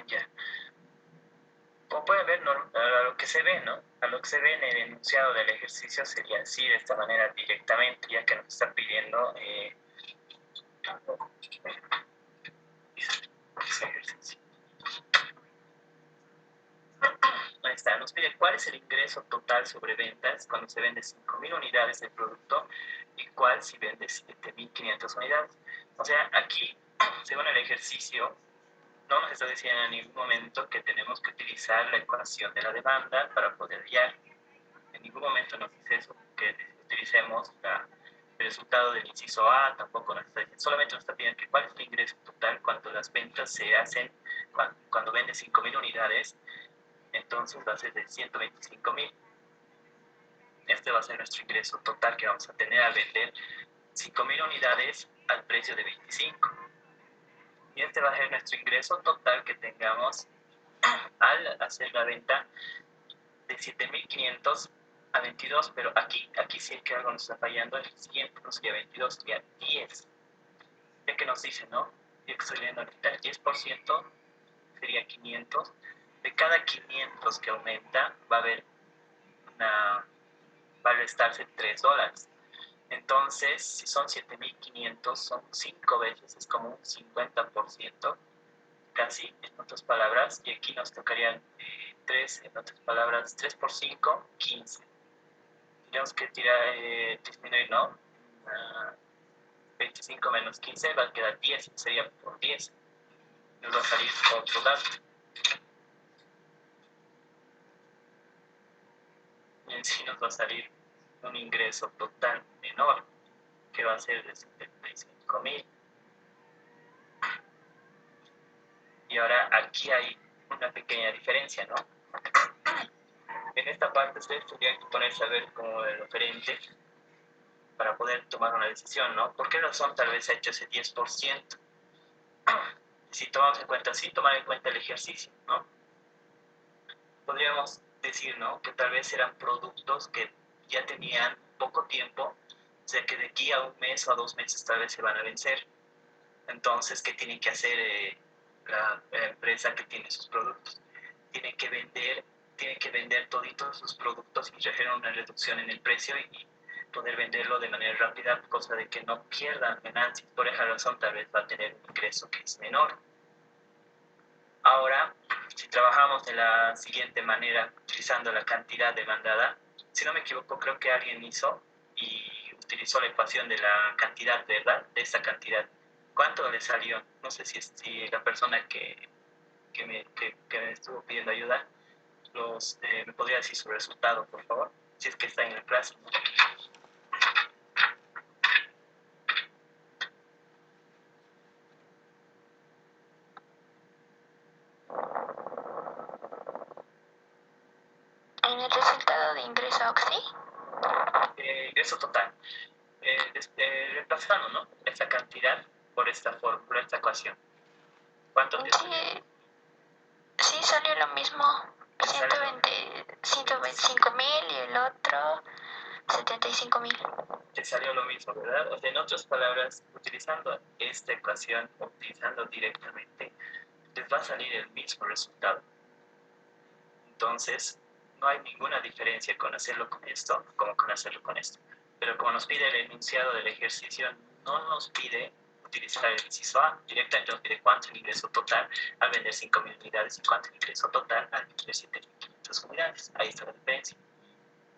Ya. Como pueden ver, a lo que se ve, ¿no? A lo que se ve en el enunciado del ejercicio sería así, de esta manera directamente, ya que nos está pidiendo ahí está, nos pide cuál es el ingreso total sobre ventas cuando se vende 5.000 unidades del producto y cuál si vende 7.500 unidades. O sea, aquí, según el ejercicio, no nos está diciendo en ningún momento que tenemos que utilizar la ecuación de la demanda para poder hallar. En ningún momento nos dice eso, que utilicemos el resultado del inciso A, tampoco nos está diciendo, solamente nos está pidiendo que cuál es el ingreso total cuando las ventas se hacen, cuando vende 5.000 unidades, entonces va a ser de 125.000. Este va a ser nuestro ingreso total que vamos a tener al vender 5.000 unidades al precio de 25. Y este va a ser nuestro ingreso total que tengamos al hacer la venta de 7.500 a 22, pero aquí sí es que algo nos está fallando. El siguiente no sería 22, sería 10. Ya que nos dice, ¿no? Ya que estoy leyendo ahorita, el 10% sería 500, de cada 500 que aumenta va a restarse $3. Entonces, si son 7.500, son 5 veces, es como un 50%, casi, en otras palabras, y aquí nos tocarían 3, en otras palabras, 3 por 5, 15. Tenemos que disminuir, ¿no? 25 menos 15 va a quedar 10, sería por 10. Nos va a salir otro dato. Y en sí nos va a salir un ingreso total menor, que va a ser de 75.000. Y ahora aquí hay una pequeña diferencia, ¿no? En esta parte ustedes tendrían que ponerse a ver como el referente para poder tomar una decisión, ¿no? ¿Por qué razón tal vez ha hecho ese 10%? Si tomamos en cuenta, sí, tomar en cuenta el ejercicio, ¿no? Podríamos decir, ¿no? Que tal vez eran productos que ya tenían poco tiempo, o sea que de aquí a un mes o a 2 meses tal vez se van a vencer. Entonces, ¿qué tiene que hacer la empresa que tiene sus productos? Tiene que vender toditos sus productos y generar una reducción en el precio y poder venderlo de manera rápida, cosa de que no pierdan ganancias. Por esa razón, tal vez va a tener un ingreso que es menor. Ahora, si trabajamos de la siguiente manera, utilizando la cantidad demandada, si no me equivoco, creo que alguien hizo y utilizó la ecuación de la cantidad, ¿verdad? De esta cantidad. ¿Cuánto le salió? No sé si la persona que me estuvo pidiendo ayuda me podría decir su resultado, por favor, si es que está en la clase. En el resultado de ingreso OXI. Ingreso total. Reemplazando, ¿no? Esta cantidad por esta fórmula, esta ecuación. ¿Cuánto te salió? Sí, salió lo mismo. 125.000 y el otro 75.000. Te salió lo mismo, ¿verdad? O sea, en otras palabras, utilizando esta ecuación, utilizando directamente, les va a salir el mismo resultado. Entonces, no hay ninguna diferencia con hacerlo con esto como con hacerlo con esto. Pero como nos pide el enunciado del ejercicio, no nos pide utilizar el inciso A, directamente nos pide cuánto el ingreso total al vender 5.000 unidades y cuánto el ingreso total al vender 7.500 unidades. Ahí está la diferencia.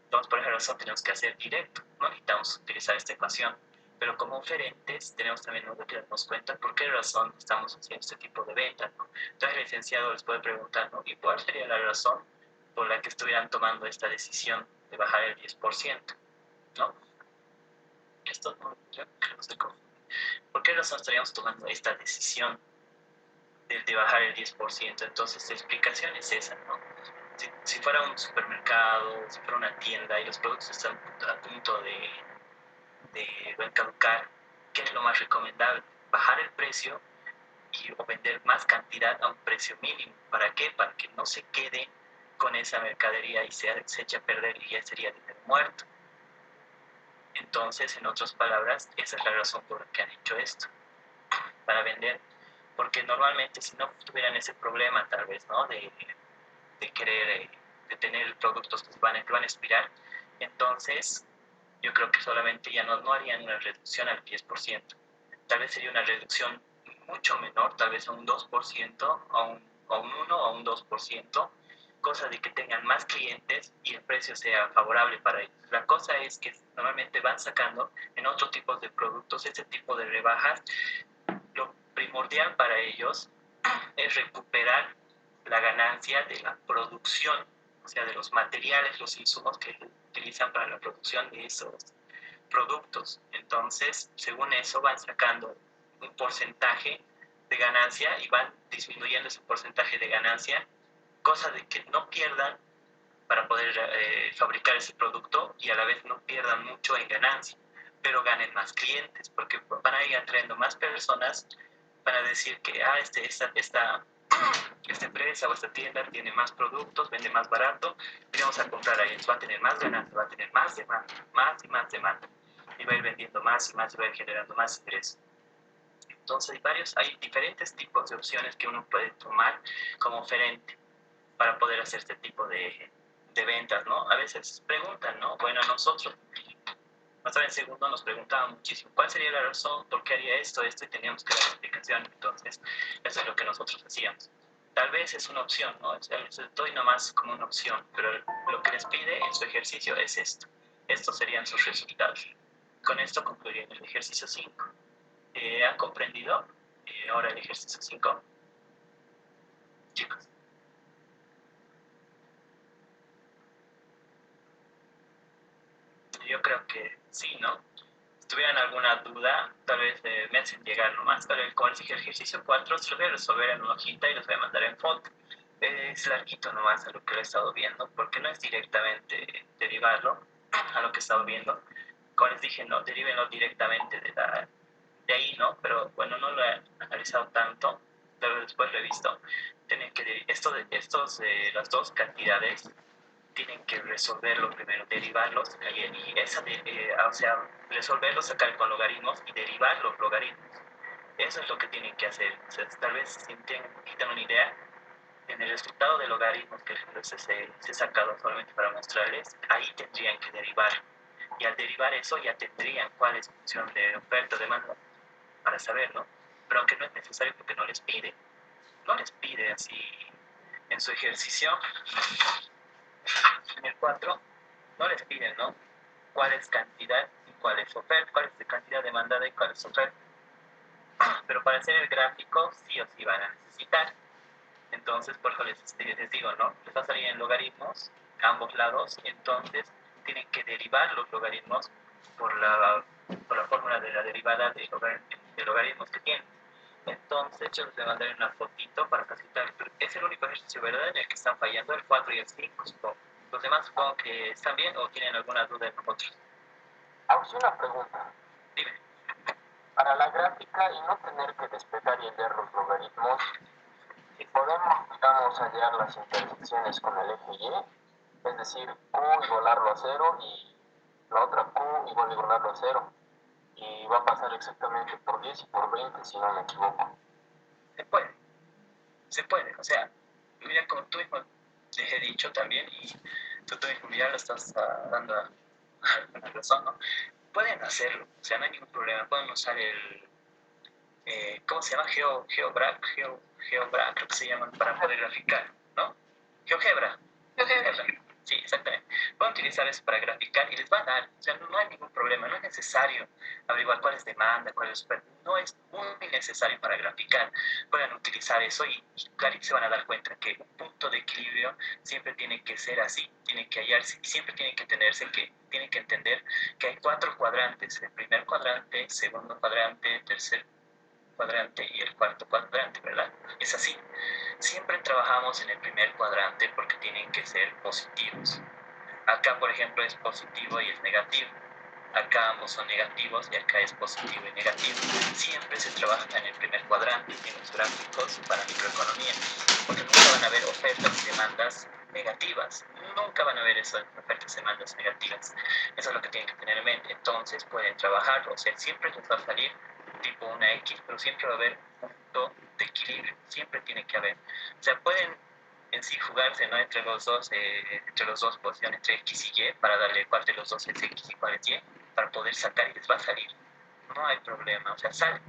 Entonces, por esa razón tenemos que hacer directo, no necesitamos utilizar esta ecuación. Pero como oferentes tenemos también que darnos cuenta por qué razón estamos haciendo este tipo de ventas, ¿no? Entonces el licenciado les puede preguntar, ¿no? ¿Y cuál sería la razón por la que estuvieran tomando esta decisión de bajar el 10%? ¿No? Esto no se confunde. ¿Por qué razón estaríamos tomando esta decisión de bajar el 10%? Entonces la explicación es esa, ¿no? Si fuera un supermercado, si fuera una tienda y los productos están a punto de caducar, ¿qué es lo más recomendable? Bajar el precio o vender más cantidad a un precio mínimo. ¿Para qué? Para que no se quede con esa mercadería y se eche a perder y ya sería dinero muerto. Entonces, en otras palabras, esa es la razón por la que han hecho esto, para vender. Porque normalmente si no tuvieran ese problema tal vez, ¿no? De querer, de tener productos que van a expirar, entonces yo creo que solamente ya no harían una reducción al 10%. Tal vez sería una reducción mucho menor, tal vez a un 2%, a un 1 o a un 2%, cosa de que tengan más clientes y el precio sea favorable para ellos. La cosa es que normalmente van sacando en otros tipos de productos este tipo de rebajas. Lo primordial para ellos es recuperar la ganancia de la producción, o sea, de los materiales, los insumos que utilizan para la producción de esos productos. Entonces, según eso, van sacando un porcentaje de ganancia y van disminuyendo ese porcentaje de ganancia, cosa de que no pierdan para poder fabricar ese producto y a la vez no pierdan mucho en ganancia, pero ganen más clientes, porque van a ir atrayendo más personas, van a decir que esta empresa o esta tienda tiene más productos, vende más barato, y vamos a comprar ahí, entonces va a tener más ganancia, va a tener más demanda, más y más demanda, y va a ir vendiendo más y más y va a ir generando más ingresos. Entonces hay diferentes tipos de opciones que uno puede tomar como oferente. para poder hacer este tipo de ventas, ¿no? A veces preguntan, ¿no? Bueno, nosotros, hasta en segundo nos preguntaban muchísimo, ¿cuál sería la razón? ¿Por qué haría esto, esto? Y teníamos que dar la explicación. Entonces, eso es lo que nosotros hacíamos. Tal vez es una opción, ¿no? Les doy nomás como una opción, pero lo que les pide en su ejercicio es esto. Estos serían sus resultados. Con esto concluiría el ejercicio 5. ¿Han comprendido ahora el ejercicio 5? Chicos. Yo creo que sí, ¿no? Si tuvieran alguna duda, tal vez me hacen llegar nomás. Tal vez, como les dije, el ejercicio 4 se lo voy a resolver en una hojita y los voy a mandar en foto. Es larguito nomás a lo que lo he estado viendo, porque no es directamente derivarlo a lo que he estado viendo. Como les dije, no, derivenlo directamente de ahí, ¿no? Pero bueno, no lo he analizado tanto, pero después lo he visto. Tienen que, las dos cantidades tienen que resolverlo primero, derivarlos, y o sea, resolverlos, sacar con logaritmos y derivar los logaritmos. Eso es lo que tienen que hacer. O sea, tal vez si tienen una idea, en el resultado de logaritmos que se he sacado solamente para mostrarles, ahí tendrían que derivar. Y al derivar eso ya tendrían cuál es función de oferta o demanda para saberlo. Pero aunque no es necesario porque no les pide. No les pide así en su ejercicio. En el 4 no les piden, ¿no? ¿Cuál es cantidad y cuál es oferta? ¿Cuál es la cantidad demandada y cuál es oferta? Pero para hacer el gráfico sí o sí van a necesitar. Entonces, por eso les digo, ¿no? Les va a salir en logaritmos a ambos lados, entonces tienen que derivar los logaritmos por la fórmula de la derivada de logaritmos que tienen. Entonces, yo les voy a mandar una fotito para facilitar. Es el único ejercicio, ¿verdad?, en el que están fallando, el 4 y el 5, supongo. Los demás supongo que están bien o tienen alguna duda de nosotros. Hago una pregunta. Dime. Para la gráfica y no tener que despegar y hallar los logaritmos, si podemos, digamos, hallar las intersecciones con el eje Y, es decir, Q igualarlo a 0 y la otra Q igualarlo a 0. Y va a pasar exactamente por 10 y por 20, si no me equivoco. Se puede, o sea, mira, como tú mismo les he dicho también, y tú mismo ya lo estás dando a la razón, ¿no? Pueden hacerlo, o sea, no hay ningún problema, pueden usar ¿cómo se llama? GeoBra, creo que se llaman, para poder graficar, ¿no? GeoGebra. Sí, exactamente. Pueden utilizar eso para graficar y les va a dar, o sea, no hay ningún problema, no es necesario averiguar cuál es demanda, cuál es oferta, no es muy necesario para graficar. Pueden utilizar eso y claro, se van a dar cuenta que un punto de equilibrio siempre tiene que ser así, tiene que hallarse, siempre tiene que tienen que entender que hay 4 cuadrantes: el primer cuadrante, segundo cuadrante, tercer cuadrante y el cuarto cuadrante, ¿verdad? Es así. Siempre trabajamos en el primer cuadrante porque tienen que ser positivos. Acá, por ejemplo, es positivo y es negativo. Acá ambos son negativos y acá es positivo y negativo. Siempre se trabaja en el primer cuadrante en los gráficos para microeconomía, porque nunca van a haber ofertas y demandas negativas. Nunca van a haber esas ofertas y demandas negativas. Eso es lo que tienen que tener en mente. Entonces pueden trabajar, o sea, siempre les va a salir tipo una X, pero siempre va a haber un punto de equilibrio. Siempre tiene que haber. O sea, pueden en sí jugarse, ¿no?, entre los dos posiciones, entre X y Y, para darle cuál de los dos es X y cuál es Y, para poder sacar y les va a salir. No hay problema, o sea, sale.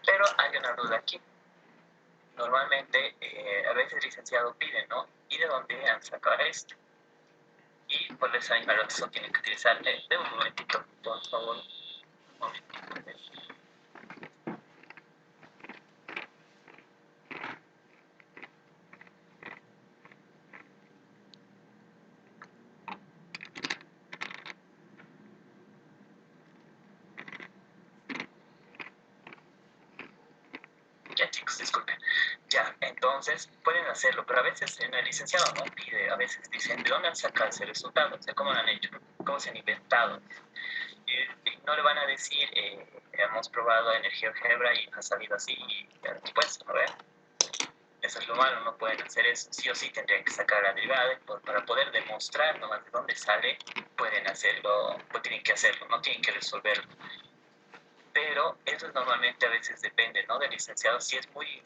Pero hay una duda aquí. Normalmente, a veces el licenciado pide, ¿no? ¿Y de dónde han sacado esto? Y por esa misma razón tienen que utilizar. De un momentito, por favor. Un momentito. Ya, chicos, disculpen. Ya, entonces pueden hacerlo, pero a veces en el licenciado no pide, a veces dicen, ¿de dónde han sacado ese resultado? O sea, ¿cómo lo han hecho? ¿Cómo se han inventado? Y no le van a decir, hemos probado energía GeoGebra y ha salido así, y después, a ver, eso es lo malo, no pueden hacer eso. Sí o sí tendrían que sacar la derivada, y para poder demostrar nomás de dónde sale, pueden hacerlo, pues tienen que hacerlo, no tienen que resolverlo. Pero eso normalmente a veces depende, ¿no?, del licenciado. Si es muy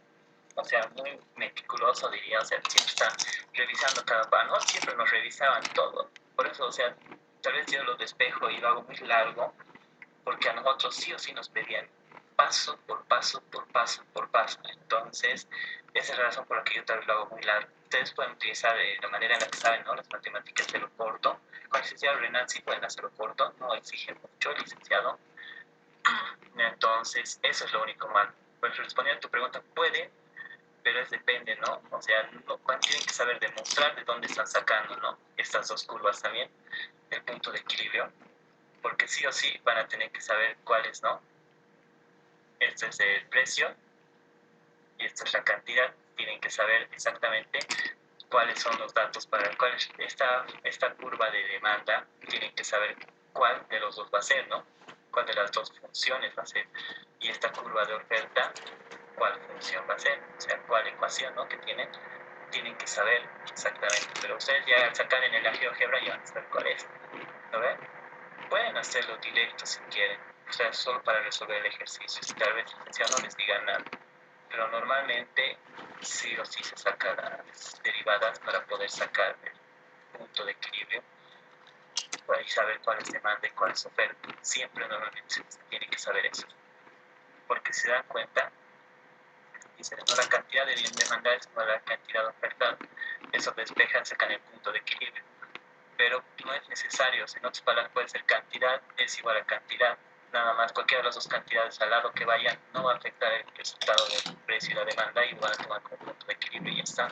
o sea, muy meticuloso diría, o sea, siempre está revisando cada paso, no siempre nos revisaban todo, por eso, o sea, tal vez yo lo despejo y lo hago muy largo, porque a nosotros sí o sí nos pedían paso por paso, por paso, por paso. Entonces, esa es la razón por la que yo tal vez lo hago muy largo. Ustedes pueden utilizar la manera en la que saben, ¿no? Las matemáticas de lo corto. Con el licenciado Renan sí pueden hacerlo corto, no exige mucho el licenciado. Entonces, eso es lo único malo. Pues respondiendo a tu pregunta, puede, pero es depende, ¿no? O sea, tienen que saber demostrar de dónde están sacando, ¿no? Estas dos curvas también, el punto de equilibrio, porque sí o sí van a tener que saber cuáles, ¿no? Esto es el precio y esto es la cantidad. Tienen que saber exactamente cuáles son los datos para cuál es esta curva de demanda. Tienen que saber cuál de los dos va a ser, ¿no? Cuál de las dos funciones va a ser. Y esta curva de oferta, cuál función va a ser. O sea, cuál ecuación, ¿no? Que tienen que saber exactamente. Pero ustedes ya al sacar en el GeoGebra ya van a saber cuál es. ¿Lo ven? Pueden hacerlo directo si quieren, o sea, solo para resolver el ejercicio. Si tal vez el licenciado no les diga nada, pero normalmente sí o sí se sacan las derivadas para poder sacar el punto de equilibrio y saber cuál es demanda y cuál es oferta. Siempre normalmente se tiene que saber eso, porque si se dan cuenta, dicen, no, la cantidad de bien demandada es igual a la cantidad ofertada. Eso despejan, sacan el punto de equilibrio. Pero no es necesario, en otras palabras puede ser cantidad es igual a cantidad, nada más cualquiera de las dos cantidades al lado que vayan no va a afectar el resultado del precio y la demanda y van a tomar como punto de equilibrio y ya está.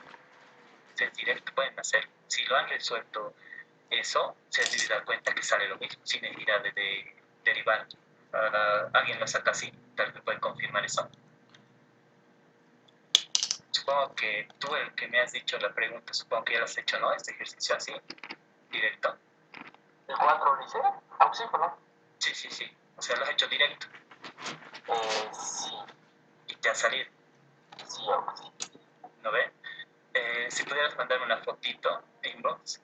Si es directo pueden hacer, si lo han resuelto eso, se debe dar cuenta que sale lo mismo, sin necesidad de derivar. Alguien lo saca así, tal vez puede confirmar eso. Supongo que tú, el que me has dicho la pregunta, supongo que ya lo has hecho, ¿no? Este ejercicio así, directo. ¿El 4 lo hice? ¿Oxígeno? Sí, sí, sí. O sea, lo has hecho directo Sí, y te ha salido, sí, sí. ¿no ve? Si pudieras mandarme una fotito inbox,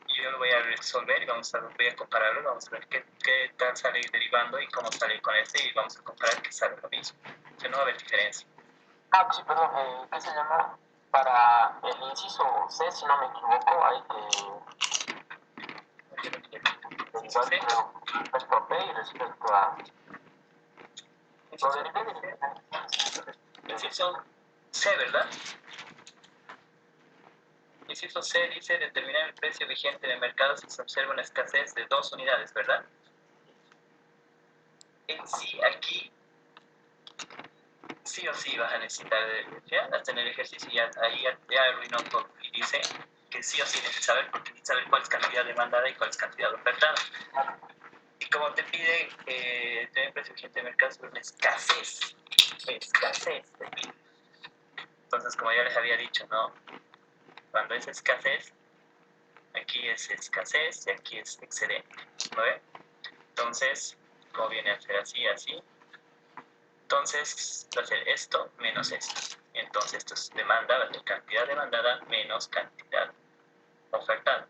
yo lo voy a resolver y voy a compararlo, vamos a ver qué tal sale derivando y cómo sale con este y vamos a comparar que sale lo mismo. O sea, no va a haber diferencia. Sí, perdón, ¿qué se llama? Para el inciso C, si no me equivoco, hay que derivar, C, creo, respecto a P y respecto a... Lo derivé de... inciso C, ¿verdad? Inciso C dice determinar el precio vigente en el mercado si se observa una escasez de 2 unidades, ¿verdad? En sí, aquí sí o sí vas a necesitar ya hasta en el ejercicio ya arruinó todo y dice que sí o sí necesitas saber porque necesitas saber cuál es cantidad demandada y cuál es cantidad ofertada. Y como te pide tener precio vigente de mercado sobre una escasez te pide. Entonces, como ya les había dicho, ¿no? Cuando es escasez, aquí es escasez y aquí es excedente, ¿no ve? Entonces, como viene a ser así, así, entonces va a ser esto menos esto. Entonces esto es demanda, va a ser cantidad demandada menos cantidad ofertada.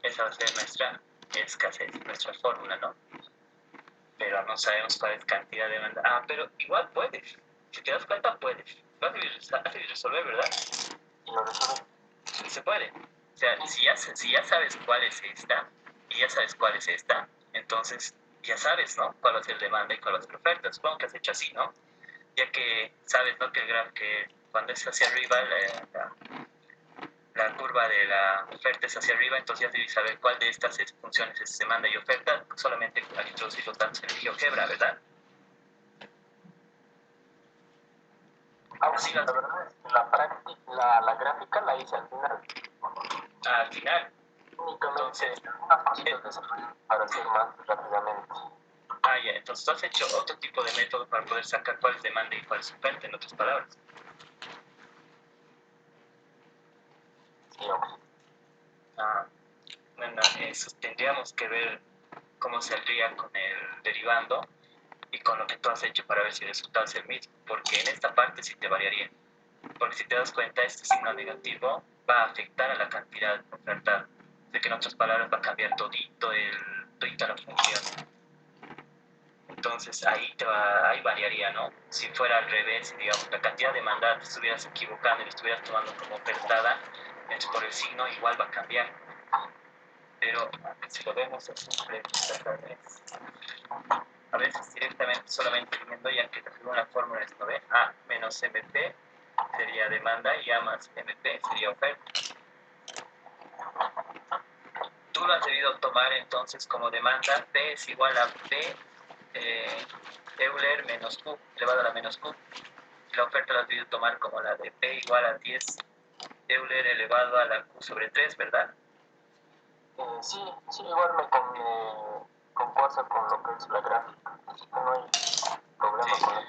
Esa va a ser nuestra escasez, nuestra fórmula, ¿no? Pero no sabemos cuál es cantidad demandada. Pero igual puedes. Si te das cuenta, puedes. Lo haces resolver, ¿verdad? Y lo resuelve. Se puede. O sea, si ya sabes cuál es esta, y ya sabes cuál es esta, entonces ya sabes, ¿no? Cuál va a ser demanda y cuál va a ser oferta. Supongo que has hecho así, ¿no? Ya que sabes, ¿no? Que el grafo, que cuando es hacia arriba, la curva de la oferta es hacia arriba, entonces ya debes saber cuál de estas funciones es demanda y oferta, solamente al introducir los datos en el GeoGebra, ¿verdad? Sí, la verdad es que la práctica, la gráfica la hice al final. Al final. Únicamente Entonces, unas cositas de desarrollo para hacer más rápidamente. ya, entonces tú has hecho otro tipo de método para poder sacar cuál es demanda y cuál es oferta, en otras palabras. Sí, ok. Bueno, eso tendríamos que ver cómo saldría con el derivando y con lo que tú has hecho para ver si el resultado es el mismo, porque en esta parte sí te variaría. Porque si te das cuenta, este signo negativo va a afectar a la cantidad ofertada. De que en otras palabras va a cambiar todita la función. Entonces ahí variaría, ¿no? Si fuera al revés, digamos, la cantidad de demanda te estuvieras equivocando y la estuvieras tomando como ofertada, entonces por el signo igual va a cambiar. Pero si lo vemos así, a veces directamente solamente viendo, ya que una fórmula es, ¿no ve? A menos MP sería demanda y A más MP sería oferta. Tú lo has debido tomar entonces como demanda. P es igual a P Euler menos Q elevado a la menos Q. La oferta la has debido tomar como la de P igual a 10 Euler elevado a la Q sobre 3, ¿verdad? Sí, igual me concuerda con lo que es la gráfica, así que no hay problema Sí. con eso.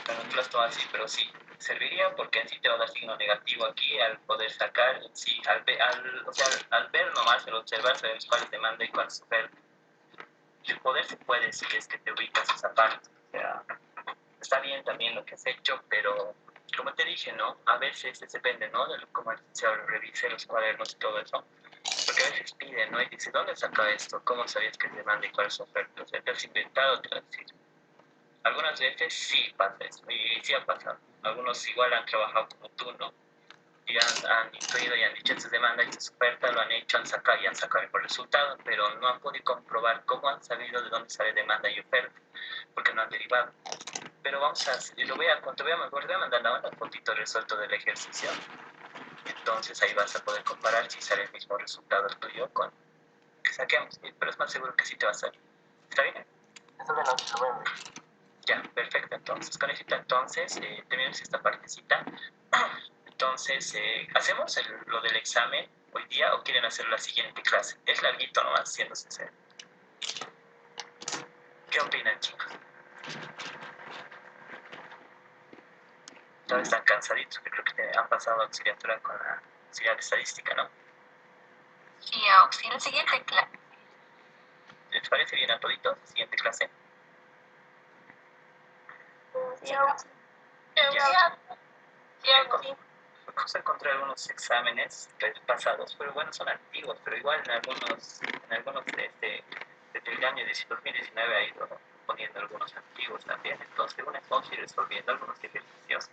Bueno, tú las tomas así, pero sí, serviría porque en sí te va a dar signo negativo aquí al poder sacar, en sí, al ver nomás, al observar, sabemos cuál es demanda y cuál es oferta. El poder se puede si es que te ubicas esa parte. O sea, está bien también lo que has hecho, pero como te dije, ¿no? A veces depende, ¿no? De cómo se revise los cuadernos y todo eso. Porque a veces piden, ¿no? Y dice, ¿dónde saca esto? ¿Cómo sabías que es demanda y cuál es oferta? O sea, te has inventado, te lo has decir. Algunas veces sí pasa eso, y sí ha pasado. Algunos igual han trabajado como tú, ¿no? Y han intuido y han dicho, esta es demanda, esta es oferta, lo han hecho, han sacado y han sacado el mejor resultado, pero no han podido comprobar cómo han sabido de dónde sale demanda y oferta, porque no han derivado. Pero vamos a, te voy a mandar ahora un fotito resuelto del ejercicio. Entonces ahí vas a poder comparar si sale el mismo resultado el tuyo con que saquemos, pero es más seguro que sí te va a salir. ¿Está bien? Está bien, así lo vemos. Ya, perfecto. Entonces, con esto, entonces, terminamos esta partecita. Entonces, ¿hacemos lo del examen hoy día o quieren hacerlo la siguiente clase? Es larguito nomás, siendo sincero. ¿Qué opinan, chicos? Todos están cansaditos, yo creo que han pasado auxiliatura con la auxiliar de estadística, ¿no? Sí, auxilio. Siguiente clase. ¿Les parece bien a toditos? Siguiente clase. Sí, Vamos a encontrar algunos exámenes pasados, pero bueno, son antiguos, pero igual en algunos desde el año 2019 ha ido poniendo algunos antiguos también. Entonces, vamos a ir resolviendo algunos ejercicios.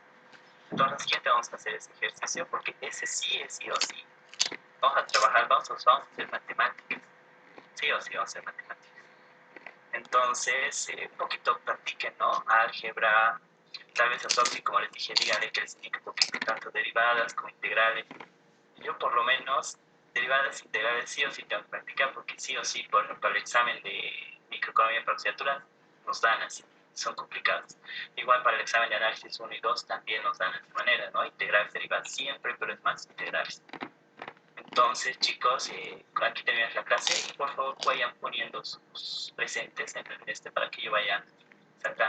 Entonces, la siguiente vamos a hacer ese ejercicio porque ese sí es sí o sí. Vamos a trabajar, vamos a hacer matemáticas. Sí o sí vamos a hacer matemáticas. Entonces, un poquito practiquen, ¿no? Álgebra, tal vez a Sofi, como les dije, díganle que les indique un poquito tanto derivadas como integrales. Yo por lo menos, derivadas e integrales sí o sí tengo que practicar, porque sí o sí, por ejemplo, el examen de microeconomía para licenciaturas nos dan así, son complicados. Igual para el examen de análisis 1 y 2 también nos dan de esta manera, ¿no? Integrales, derivadas siempre, pero es más integrales. Entonces, chicos, aquí terminamos la clase y por favor vayan poniendo sus presentes en para que yo vaya saltando.